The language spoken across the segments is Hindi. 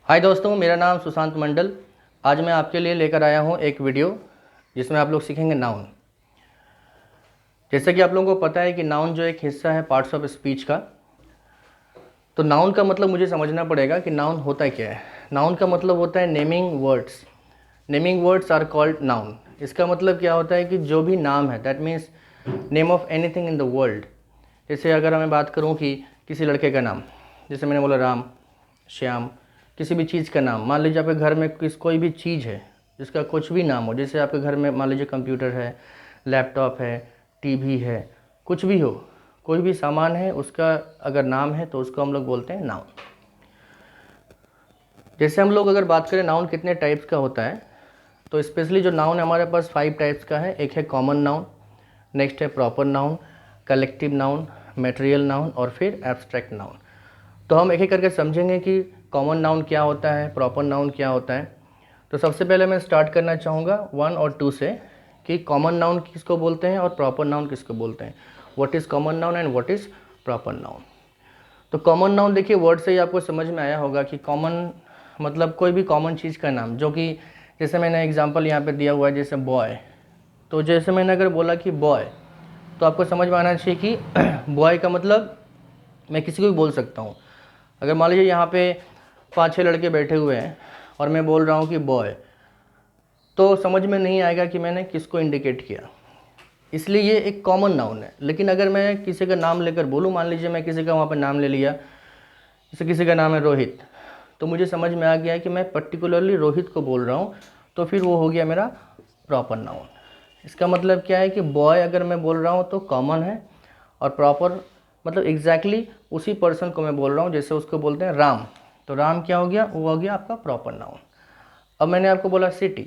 हाय दोस्तों, मेरा नाम सुशांत मंडल। आज मैं आपके लिए लेकर आया हूँ एक वीडियो जिसमें आप लोग सीखेंगे नाउन। जैसे कि आप लोगों को पता है कि नाउन जो एक हिस्सा है पार्ट्स ऑफ स्पीच का, तो नाउन का मतलब मुझे समझना पड़ेगा कि नाउन होता क्या है। नाउन का मतलब होता है naming words. Naming words are called noun. इसका मतलब क्या होता है कि जो भी नाम है, that means name of anything in the world. जैसे अगर मैं बात करूँ कि किसी लड़के का नाम, जैसे मैंने बोला राम, श्याम, किसी भी चीज़ का नाम। मान लीजिए आपके घर में कोई भी चीज़ है जिसका कुछ भी नाम हो, जैसे आपके घर में मान लीजिए कंप्यूटर है, लैपटॉप है, टीवी है, कुछ भी हो, कोई भी सामान है, उसका अगर नाम है तो उसको हम लोग बोलते हैं नाउन। जैसे हम लोग अगर बात करें नाउन कितने टाइप्स का होता है, तो स्पेशली जो नाउन है हमारे पास 5 टाइप्स का है। एक है कॉमन नाउन, नेक्स्ट है proper noun, collective noun, material noun और फिर एब्स्ट्रैक्ट नाउन। तो हम एक एक करके समझेंगे कि कॉमन नाउन क्या होता है, प्रॉपर नाउन क्या होता है। तो सबसे पहले मैं स्टार्ट करना चाहूँगा 1 और 2 से कि कॉमन नाउन किसको बोलते हैं और प्रॉपर नाउन किसको बोलते हैं। What is common noun and what is proper noun. तो कॉमन नाउन देखिए, वर्ड से ही आपको समझ में आया होगा कि कॉमन मतलब कोई भी कॉमन चीज़ का नाम, जो कि जैसे मैंने एग्जांपल यहाँ पे दिया हुआ है, जैसे बॉय। तो जैसे मैंने अगर बोला कि बॉय, तो आपको समझ में आना चाहिए कि बॉय का मतलब मैं किसी को भी बोल सकता हूँ। अगर मान लीजिए यहाँ पे 5-6 लड़के बैठे हुए हैं और मैं बोल रहा हूँ कि बॉय, तो समझ में नहीं आएगा कि मैंने किसको इंडिकेट किया, इसलिए ये एक कॉमन नाउन है। लेकिन अगर मैं किसी का नाम लेकर बोलूँ, मान लीजिए मैं किसी का वहाँ पर नाम ले लिया, जैसे किसी का नाम है रोहित, तो मुझे समझ में आ गया कि मैं पर्टिकुलरली रोहित को बोल रहा हूँ, तो फिर वो हो गया मेरा प्रॉपर नाउन। इसका मतलब क्या है कि बॉय अगर मैं बोल रहा हूँ तो कॉमन है, और प्रॉपर मतलब एग्जैक्टली उसी पर्सन को मैं बोल रहा हूँ, जैसे उसको बोलते हैं राम, तो राम क्या हो गया, वो हो गया आपका प्रॉपर नाउन। अब मैंने आपको बोला सिटी,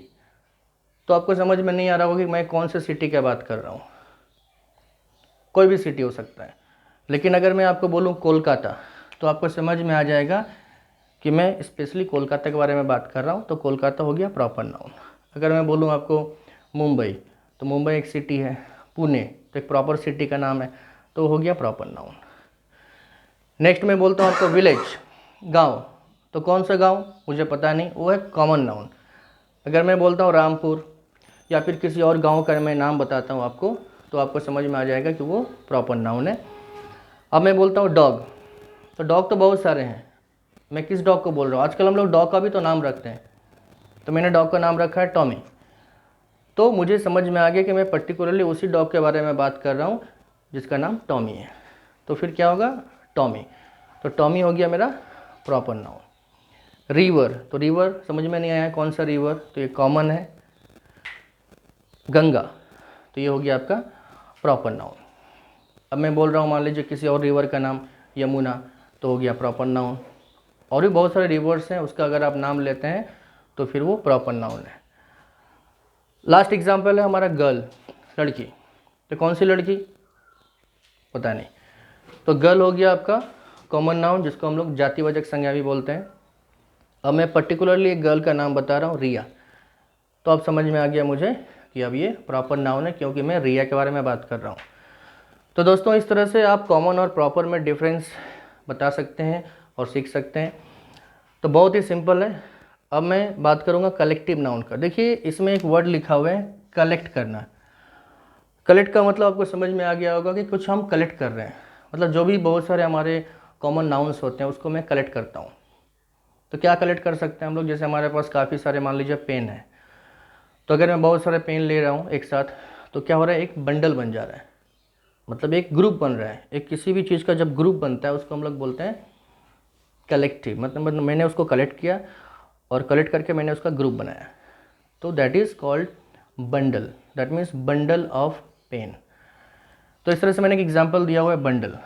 तो आपको समझ में नहीं आ रहा होगा कि मैं कौन से सिटी की बात कर रहा हूँ। कोई भी सिटी हो सकता है। लेकिन अगर मैं आपको बोलूँ कोलकाता, तो आपको समझ में आ जाएगा कि मैं स्पेशली कोलकाता के बारे में बात कर रहा हूँ, तो कोलकाता हो गया प्रॉपर नाउन। अगर मैं बोलूँ आपको मुंबई, तो मुंबई एक सिटी है। पुणे तो एक प्रॉपर सिटी का नाम है, तो हो गया प्रॉपर नाउन। नेक्स्ट मैं बोलता हूँ आपको विलेज, गांव, तो कौन सा गांव मुझे पता नहीं, वो है कॉमन नाउन। अगर मैं बोलता हूँ रामपुर या फिर किसी और गांव का मैं नाम बताता हूँ आपको, तो आपको समझ में आ जाएगा कि वो प्रॉपर नाउन है। अब मैं बोलता हूँ डॉग, तो डॉग तो बहुत सारे हैं, मैं किस डॉग को बोल रहा हूँ। आजकल हम लोग डॉग का भी तो नाम रखते हैं, तो मैंने डॉग का नाम रखा है टॉमी, तो मुझे समझ में आ गया कि मैं पर्टिकुलरली उसी डॉग के बारे में बात कर रहा हूँ जिसका नाम टॉमी है, तो फिर क्या होगा, टॉमी। तो टॉमी हो गया मेरा प्रॉपर नाउन। रिवर, तो रिवर समझ में नहीं आया कौन सा रिवर, तो ये कॉमन है। गंगा, तो ये हो गया आपका प्रॉपर नाउन। अब मैं बोल रहा हूँ मान लीजिए किसी और रिवर का नाम यमुना, तो हो गया प्रॉपर नाउन। और भी बहुत सारे रिवर्स हैं, उसका अगर आप नाम लेते हैं तो फिर वो प्रॉपर नाउन है। लास्ट एग्जाम्पल है हमारा गर्ल, लड़की, तो कौन सी लड़की पता नहीं, तो गर्ल हो गया आपका कॉमन नाउन, जिसको हम लोग जातिवाचक संज्ञा भी बोलते हैं। अब मैं पर्टिकुलरली एक गर्ल का नाम बता रहा हूँ, रिया, तो अब समझ में आ गया मुझे कि अब ये प्रॉपर नाउन है, क्योंकि मैं रिया के बारे में बात कर रहा हूँ। तो दोस्तों, इस तरह से आप कॉमन और प्रॉपर में डिफरेंस बता सकते हैं और सीख सकते हैं। तो बहुत ही सिंपल है। अब मैं बात करूँगा कलेक्टिव नाउन का। देखिए इसमें एक वर्ड लिखा हुआ है कलेक्ट करना। कलेक्ट का मतलब आपको समझ में आ गया होगा कि कुछ हम कलेक्ट कर रहे हैं, मतलब जो भी बहुत सारे हमारे कॉमन नाउन्स होते हैं उसको मैं कलेक्ट करता हूँ। तो क्या कलेक्ट कर सकते हैं हम लोग, जैसे हमारे पास काफ़ी सारे मान लीजिए पेन है, तो अगर मैं बहुत सारे पेन ले रहा हूँ एक साथ, तो क्या हो रहा है, एक बंडल बन जा रहा है, मतलब एक ग्रुप बन रहा है। एक किसी भी चीज़ का जब ग्रुप बनता है उसको हम लोग बोलते हैं कलेक्टिव, मतलब मैंने उसको कलेक्ट किया और कलेक्ट करके मैंने उसका ग्रुप बनाया, तो that is called bundle, that means bundle of pen. तो इस तरह से मैंने एक एग्जांपल दिया हुआ है बंडल।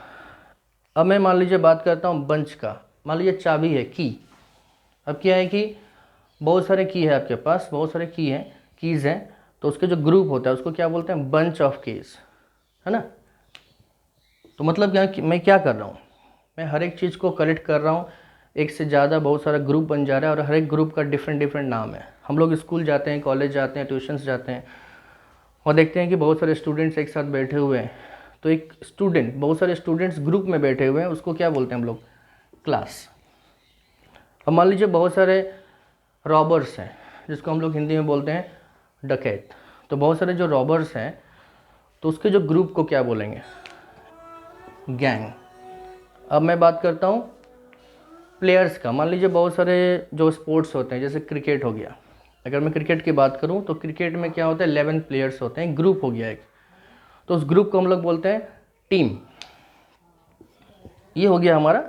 अब मैं मान लीजिए बात करता हूँ बंच का। मान लीजिए चाबी है, की। अब क्या है कि बहुत सारे की है आपके पास, बहुत सारे की हैं, कीज़ हैं, तो उसके जो ग्रुप होता है उसको क्या बोलते हैं, बंच ऑफ कीज़, है ना। तो मतलब क्या कि मैं क्या कर रहा हूँ, मैं हर एक चीज़ को कलेक्ट कर रहा हूँ, एक से ज़्यादा बहुत सारा ग्रुप बन जा रहा है और हर एक ग्रुप का डिफरेंट डिफरेंट नाम है। हम लोग स्कूल जाते हैं, कॉलेज जाते हैं, ट्यूशन्स जाते हैं और देखते हैं कि बहुत सारे स्टूडेंट्स एक साथ बैठे हुए हैं, तो एक स्टूडेंट, बहुत सारे स्टूडेंट्स ग्रुप में बैठे हुए हैं, उसको क्या बोलते हैं हम लोग, क्लास। अब मान लीजिए बहुत सारे रॉबर्स हैं, जिसको हम लोग हिंदी में बोलते हैं डकैत। तो बहुत सारे जो रॉबर्स हैं तो उसके जो ग्रुप को क्या बोलेंगे, गैंग। अब मैं बात करता हूँ प्लेयर्स का। मान लीजिए बहुत सारे जो स्पोर्ट्स होते हैं, जैसे क्रिकेट हो गया। अगर मैं क्रिकेट की बात करूँ तो क्रिकेट में क्या होता है, 11 प्लेयर्स होते हैं, ग्रुप हो गया एक। तो उस ग्रुप को हम लोग बोलते हैं टीम। ये हो गया हमारा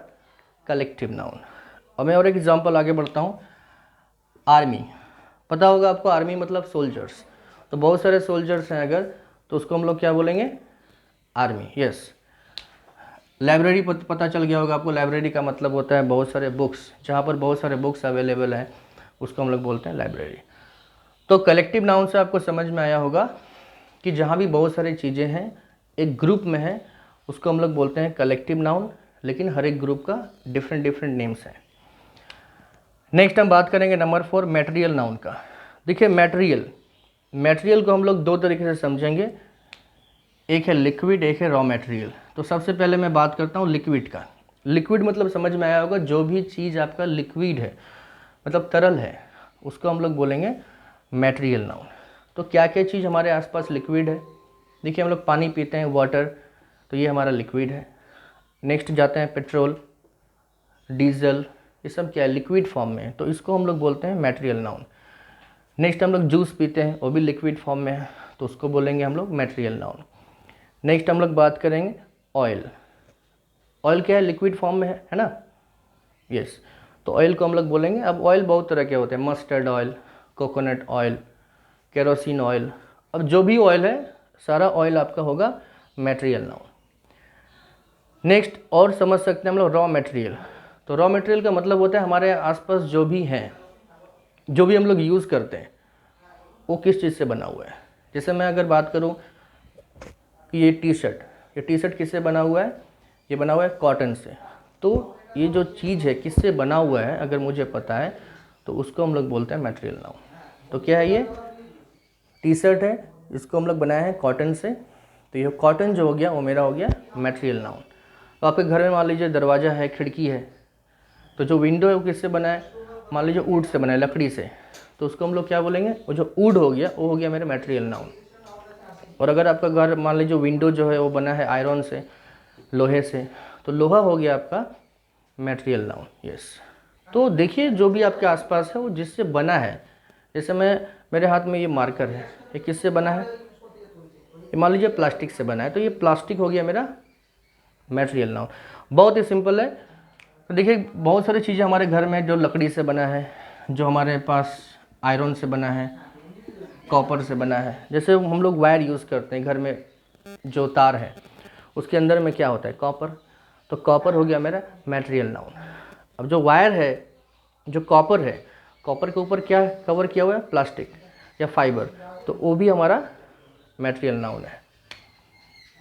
कलेक्टिव नाउन। अब मैं और एक एग्जांपल आगे बढ़ता हूँ। आर्मी, पता होगा आपको, आर्मी मतलब सोल्जर्स। तो बहुत सारे सोल्जर्स हैं अगर, तो उसको हम लोग क्या बोलेंगे, आर्मी। यस। लाइब्रेरी पता चल गया होगा आपको। लाइब्रेरी का मतलब होता है बहुत सारे बुक्स, जहाँ पर बहुत सारे बुक्स अवेलेबल हैं, उसको हम लोग बोलते हैं लाइब्रेरी। तो कलेक्टिव नाउन से आपको समझ में आया होगा कि जहाँ भी बहुत सारी चीज़ें हैं एक ग्रुप में है, उसको हम लोग बोलते हैं कलेक्टिव नाउन। लेकिन हर एक ग्रुप का डिफरेंट डिफरेंट नेम्स हैं। नेक्स्ट हम बात करेंगे नंबर 4 मटेरियल नाउन का। देखिए मटेरियल को हम लोग दो तरीके से समझेंगे, एक है लिक्विड, एक है रॉ मटेरियल। तो सबसे पहले मैं बात करता हूँ लिक्विड का। लिक्विड मतलब समझ में आया होगा, जो भी चीज़ आपका लिक्विड है मतलब तरल है, उसको हम लोग बोलेंगे मटेरियल नाउन। तो क्या क्या चीज़ हमारे आसपास लिक्विड है, देखिए हम लोग पानी पीते हैं, वाटर, तो ये हमारा लिक्विड है। नेक्स्ट जाते हैं पेट्रोल, डीजल, ये सब क्या है, लिक्विड फॉर्म में है, तो इसको हम लोग बोलते हैं मटेरियल नाउन। नेक्स्ट हम लोग जूस पीते हैं, वो भी लिक्विड फॉर्म में है, तो उसको बोलेंगे हम लोग मटेरियल नाउन। नेक्स्ट हम लोग बात करेंगे ऑयल। ऑयल क्या है, लिक्विड फॉर्म में है ना। यस। तो ऑयल को हम लोग बोलेंगे, अब ऑयल बहुत तरह के होते हैं, mustard oil, coconut oil, kerosene oil. अब जो भी ऑयल है सारा ऑयल आपका होगा मटेरियल नाउन। नेक्स्ट और समझ सकते हैं हम लोग रॉ मटेरियल। तो रॉ मटेरियल का मतलब होता है हमारे आसपास जो भी हैं, जो भी हम लोग यूज़ करते हैं, वो किस चीज़ से बना हुआ है। जैसे मैं अगर बात करूँ कि ये टी शर्ट किससे बना हुआ है, ये बना हुआ है कॉटन से। तो ये जो चीज़ है किससे बना हुआ है अगर मुझे पता है, तो उसको हम लोग बोलते हैं मटेरियल नाउन। तो क्या है, ये टी शर्ट है, इसको हम लोग बनाए हैं कॉटन से, तो ये कॉटन जो हो गया वो मेरा हो गया मटेरियल नाउन। तो आपके घर में मान लीजिए दरवाज़ा है, खिड़की है, तो जो विंडो है वो किससे बना है, मान लीजिए वुड से बना है, लकड़ी से, तो उसको हम लोग क्या बोलेंगे, वो जो वुड हो गया वो हो गया मेरे मटेरियल नाउन। और अगर आपका घर मान लीजिए विंडो जो है वो बना है आयरन से, लोहे से, तो लोहा हो गया आपका मटेरियल नाउन। यस। तो देखिए जो भी आपके आसपास है वो जिससे बना है, जैसे मेरे हाथ में ये मार्कर है, ये किससे बना है, ये मान लीजिए प्लास्टिक से बना है, तो ये प्लास्टिक हो गया मेरा मटेरियल नाउन। बहुत ही सिंपल है। तो देखिए बहुत सारी चीज़ें हमारे घर में जो लकड़ी से बना है, जो हमारे पास आयरन से बना है, कॉपर से बना है। जैसे हम लोग वायर यूज़ करते हैं घर में, जो तार है उसके अंदर में क्या होता है, कॉपर, तो कॉपर हो गया मेरा मटेरियल नाउन। अब जो वायर है, जो कॉपर है, कॉपर के ऊपर क्या कवर किया हुआ है, प्लास्टिक या फाइबर, तो वो भी हमारा मटेरियल नाउन है।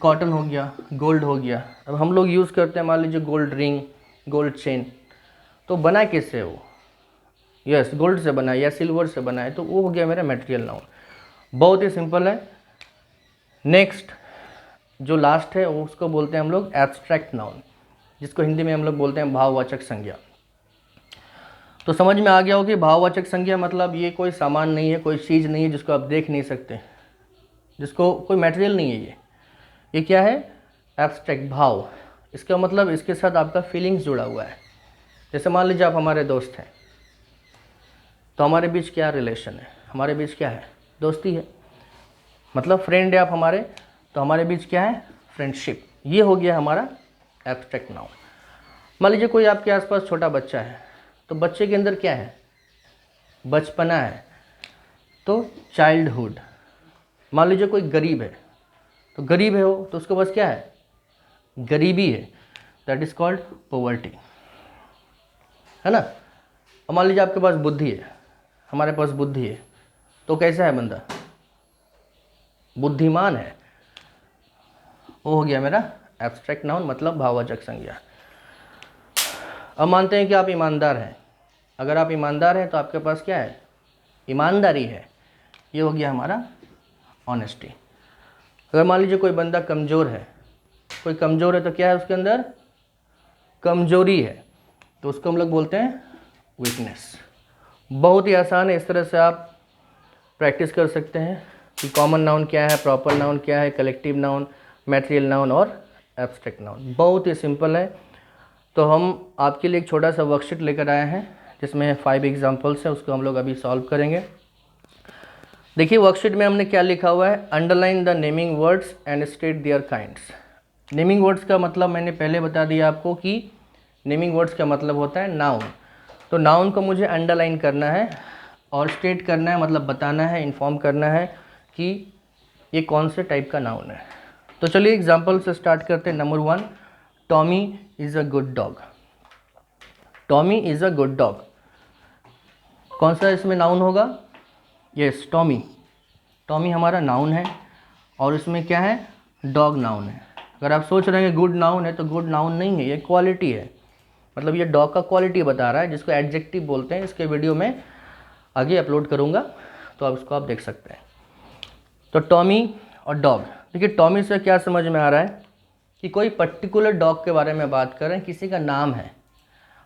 कॉटन हो गया, गोल्ड हो गया। अब हम लोग यूज़ करते हैं मान लीजिए गोल्ड रिंग, गोल्ड चेन, तो बना किससे वो, यस गोल्ड से बना है या सिल्वर से बना है, तो वो हो गया मेरा मटेरियल नाउन। बहुत ही सिंपल है। नेक्स्ट जो लास्ट है उसको बोलते हैं हम लोग एब्स्ट्रैक्ट नाउन, जिसको हिंदी में हम लोग बोलते हैं भाववाचक संज्ञा। तो समझ में आ गया हो कि भाववाचक संज्ञा मतलब ये कोई सामान नहीं है, कोई चीज़ नहीं है जिसको आप देख नहीं सकते, जिसको कोई मटेरियल नहीं है, ये क्या है, एब्स्ट्रैक्ट, भाव। इसका मतलब इसके साथ आपका फीलिंग्स जुड़ा हुआ है। जैसे मान लीजिए आप हमारे दोस्त हैं, तो हमारे बीच क्या रिलेशन है, हमारे बीच क्या है, दोस्ती है, मतलब फ्रेंड है आप हमारे, तो हमारे बीच क्या है, फ्रेंडशिप। ये हो गया हमारा एब्स्ट्रैक्ट नाउन। मान लीजिए कोई आपके आसपास छोटा बच्चा है, तो बच्चे के अंदर क्या है, बचपना है, तो चाइल्डहुड। मान लीजिए कोई गरीब है, तो गरीब है वो, तो उसके पास क्या है, गरीबी है, दैट इज कॉल्ड पॉवर्टी, है ना। और मान लीजिए आपके पास बुद्धि है, हमारे पास बुद्धि है, तो कैसा है बंदा, बुद्धिमान है, वो हो गया मेरा एब्स्ट्रैक्ट नाउन, मतलब भाववाचक संज्ञा। अब मानते हैं कि आप ईमानदार हैं, अगर आप ईमानदार हैं तो आपके पास क्या है, ईमानदारी है, ये हो गया हमारा ऑनेस्टी। अगर मान लीजिए कोई बंदा कमज़ोर है, कोई कमज़ोर है तो क्या है उसके अंदर, कमजोरी है, तो उसको हम लोग बोलते हैं वीकनेस। बहुत ही आसान है, इस तरह से आप प्रैक्टिस कर सकते हैं कि कॉमन नाउन क्या है, प्रॉपर नाउन क्या है, कलेक्टिव नाउन, मैटेरियल नाउन और एब्स्ट्रैक्ट नाउन। बहुत ही सिंपल है। तो हम आपके लिए एक छोटा सा वर्कशीट लेकर आए हैं जिसमें 5 एग्जाम्पल्स हैं, उसको हम लोग अभी सॉल्व करेंगे। देखिए वर्कशीट में हमने क्या लिखा हुआ है, underline the naming words and state their kinds. Naming words का मतलब मैंने पहले बता दिया आपको कि नेमिंग वर्ड्स का मतलब होता है नाउन। तो नाउन को मुझे अंडरलाइन करना है और स्टेट करना है, मतलब बताना है, इन्फॉर्म करना है कि ये कौन से टाइप का नाउन है। तो चलिए एग्जाम्पल से स्टार्ट करते हैं। Number 1, Tommy is a good dog. Tommy is a good dog, कौन सा इसमें नाउन होगा? Yes, Tommy. टॉमी हमारा नाउन है और इसमें क्या है, डॉग नाउन है। अगर आप सोच रहे हैं कि गुड नाउन है, तो गुड नाउन नहीं है, ये क्वालिटी है। मतलब ये डॉग का क्वालिटी बता रहा है, जिसको एडजेक्टिव बोलते हैं। इसके वीडियो में आगे अपलोड करूँगा, तो आप इसको देख सकते हैं। तो टॉमी और डॉग, देखिए टॉमी से क्या समझ में आ रहा है कि कोई पर्टिकुलर डॉग के बारे में बात कर रहे हैं, किसी का नाम है।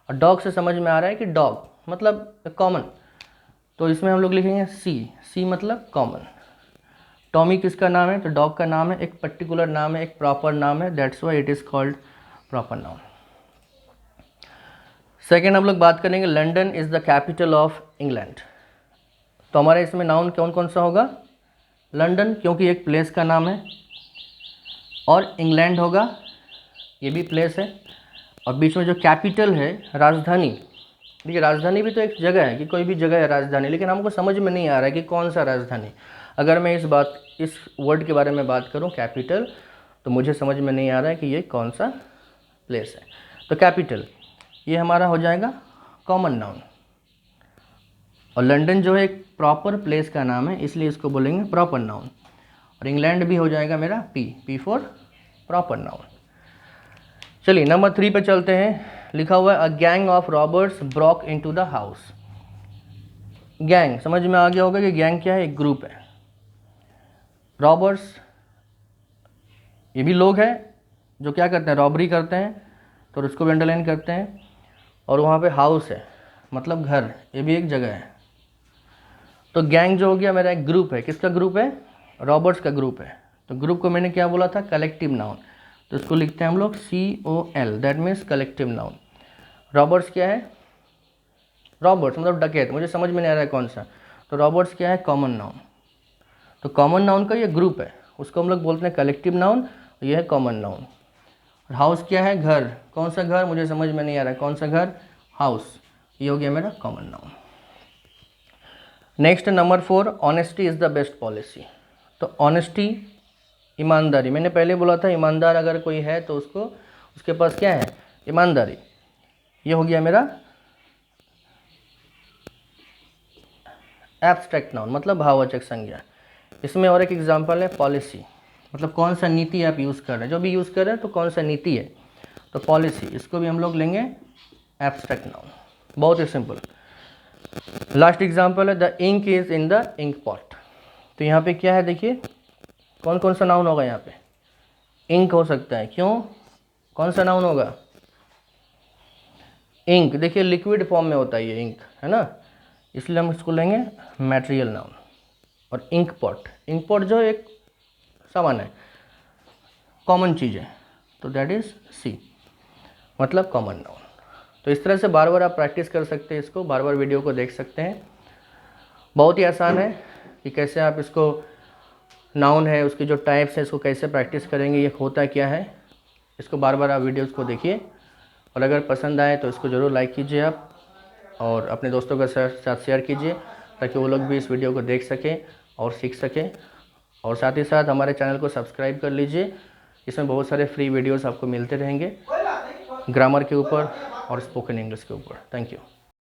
और डॉग से समझ में आ रहा है कि डॉग मतलब कॉमन। तो इसमें हम लोग लिखेंगे सी मतलब कॉमन। टॉमी किसका नाम है? तो डॉग का नाम है, एक पर्टिकुलर नाम है, एक प्रॉपर नाम है, that's why it is called proper noun. Second हम लोग बात करेंगे, London is the capital of England. तो हमारे इसमें नाउन कौन कौन सा होगा? लंदन, क्योंकि एक प्लेस का नाम है, और इंग्लैंड होगा, ये भी प्लेस है, और बीच में जो कैपिटल है, राजधानी। देखिए राजधानी भी तो एक जगह है, कि कोई भी जगह है राजधानी, लेकिन हमको समझ में नहीं आ रहा है कि कौन सा राजधानी। अगर मैं इस वर्ड के बारे में बात करूं कैपिटल, तो मुझे समझ में नहीं आ रहा है कि ये कौन सा प्लेस है। तो कैपिटल ये हमारा हो जाएगा कॉमन नाउन, और लंदन जो है एक प्रॉपर प्लेस का नाम है, इसलिए इसको बोलेंगे प्रॉपर नाउन। और इंग्लैंड भी हो जाएगा मेरा पी फॉर प्रॉपर नाउन। चलिए नंबर 3 पे चलते हैं। लिखा हुआ है, a gang of robbers Brock into the house. Gang समझ में आ गया होगा कि गैंग क्या है, एक ग्रुप है। रॉबर्स ये भी लोग हैं जो क्या करते हैं, रॉबरी करते हैं, तो उसको भी अंडरलाइन करते हैं। और वहाँ पे हाउस है मतलब घर, ये भी एक जगह है। तो गैंग जो हो गया मेरा एक ग्रुप है, किसका ग्रुप है? रॉबर्स का ग्रुप है। तो ग्रुप को मैंने क्या बोला था, कलेक्टिव नाउन। तो इसको लिखते हैं हम लोग COL, that means collective noun. Robbers क्या है? रॉबर्स मतलब डकैत, मुझे समझ में नहीं आ रहा है कौन सा। तो रॉबर्स क्या है? Common noun. तो कॉमन नाउन का ये ग्रुप है, उसको हम लोग बोलते हैं कलेक्टिव नाउन, ये है कॉमन नाउन। हाउस क्या है? घर। कौन सा घर? मुझे समझ में नहीं आ रहा है, कौन सा घर? हाउस। ये हो गया मेरा common noun. Next number 4, honesty is the best policy. तो ऑनेस्टी ईमानदारी, मैंने पहले बोला था ईमानदार अगर कोई है तो उसके पास क्या है? ईमानदारी। ये हो गया मेरा एब्स्ट्रैक्ट नाउन, मतलब भाववाचक संज्ञा। इसमें और एक एग्जांपल है पॉलिसी, मतलब कौन सा नीति आप यूज़ कर रहे हैं, जो भी यूज़ कर रहे हैं तो कौन सा नीति है, तो पॉलिसी। इसको भी हम लोग लेंगे एब्स्ट्रैक्ट नाउन। बहुत ही सिंपल। लास्ट एग्जांपल है, the ink is in the ink pot. तो यहाँ पे क्या है, देखिए कौन कौन सा नाउन होगा यहाँ पे? इंक हो सकता है, क्यों? कौन सा नाउन होगा? इंक। देखिए लिक्विड फॉर्म में होता है ये इंक, है ना, इसलिए हम इसको लेंगे मैटेरियल नाउन। और इंक पॉट, इंक पॉट जो एक सामान है, कॉमन चीज़ है, तो दैट इज़ C, मतलब कॉमन नाउन। तो इस तरह से बार बार आप प्रैक्टिस कर सकते हैं, इसको बार बार वीडियो को देख सकते हैं। बहुत ही आसान है कि कैसे आप इसको, नाउन है उसके जो टाइप्स है, इसको कैसे प्रैक्टिस करेंगे, ये होता क्या है, इसको बार बार आप वीडियोज़ को देखिए। और अगर पसंद आए तो इसको ज़रूर लाइक कीजिए आप, और अपने दोस्तों के साथ शेयर कीजिए, ताकि वो लोग भी इस वीडियो को देख सकें और सीख सकें। और साथ ही साथ हमारे चैनल को सब्सक्राइब कर लीजिए, इसमें बहुत सारे फ्री वीडियोस आपको मिलते रहेंगे ग्रामर के ऊपर और स्पोकन इंग्लिश के ऊपर। Thank you.